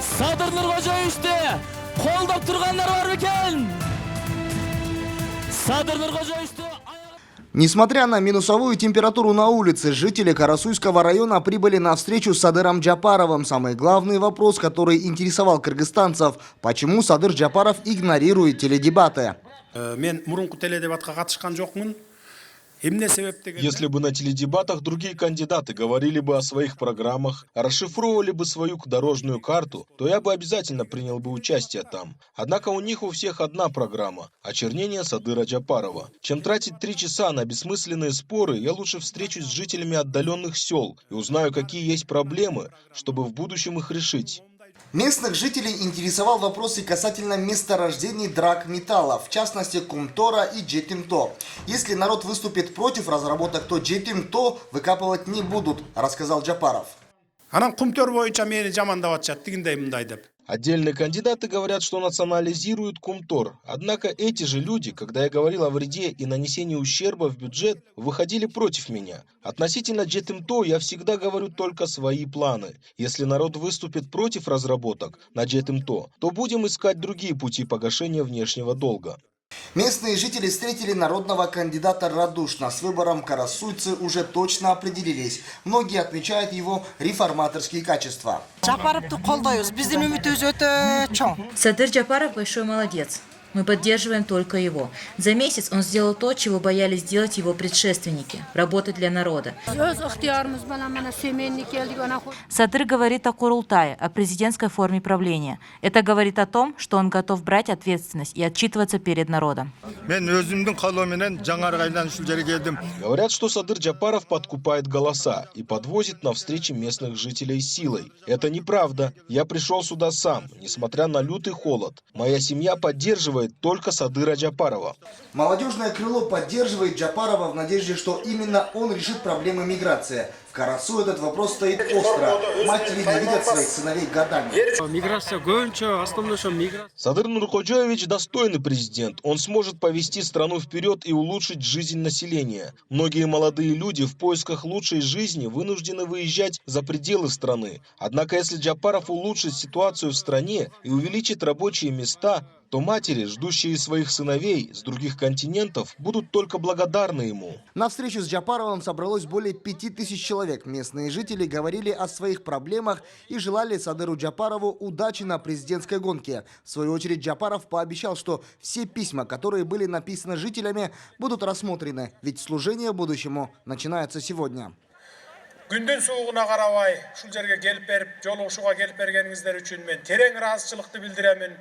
Садыр Нуркожоевичти колдоп тургандар бар бекен? Садыр Нуркожоевичти. Несмотря на минусовую температуру на улице, жители Карасуйского района прибыли на встречу с Садыром Джапаровым. Самый главный вопрос, который интересовал кыргызстанцев – почему Садыр Джапаров игнорирует теледебаты? Если бы на теледебатах другие кандидаты говорили бы о своих программах, расшифровывали бы свою дорожную карту, то я бы обязательно принял бы участие там. Однако у них у всех одна программа – очернение Садыра Джапарова. Чем тратить 3 часа на бессмысленные споры, я лучше встречусь с жителями отдаленных сел и узнаю, какие есть проблемы, чтобы в будущем их решить. Местных жителей интересовал вопрос и касательно месторождений драгметаллов, в частности Кумтора и Жетимто. Если народ выступит против разработок, то Жетимто выкапывать не будут, рассказал Джапаров. Отдельные кандидаты говорят, что национализируют Кумтор. Однако эти же люди, когда я говорил о вреде и нанесении ущерба в бюджет, выходили против меня. Относительно Жетимто я всегда говорю только свои планы. Если народ выступит против разработок на Жетимто, то будем искать другие пути погашения внешнего долга. Местные жители встретили народного кандидата радушно. С выбором карасуйцы уже точно определились. Многие отмечают его реформаторские качества. Садыр Джапаров большой молодец. Мы поддерживаем только его. За месяц он сделал то, чего боялись делать его предшественники – работать для народа. Садыр говорит о Курултае, о президентской форме правления. Это говорит о том, что он готов брать ответственность и отчитываться перед народом. Говорят, что Садыр Джапаров подкупает голоса и подвозит на встречи местных жителей силой. Это неправда. Я пришел сюда сам, несмотря на лютый холод. Моя семья поддерживает только Садыра Джапарова. Молодежное крыло поддерживает Джапарова в надежде, что именно он решит проблемы миграции. В Карасу этот вопрос стоит остро. Матери не видят своих сыновей годами. Садыр Нуркожоевич достойный президент. Он сможет повести страну вперед и улучшить жизнь населения. Многие молодые люди в поисках лучшей жизни вынуждены выезжать за пределы страны. Однако если Джапаров улучшит ситуацию в стране и увеличит рабочие места, то матери, ждущие своих сыновей с других континентов, будут только благодарны ему. На встречу с Джапаровым собралось более 5000 человек. Местные жители говорили о своих проблемах и желали Садыру Джапарову удачи на президентской гонке. В свою очередь Джапаров пообещал, что все письма, которые были написаны жителями, будут рассмотрены, ведь служение будущему начинается сегодня. Күндүн суугуна карабай, ушул жерге келип берип, жолугушууга келип бергениңиздер үчүн мен терең ыраазычылыкты билдирем.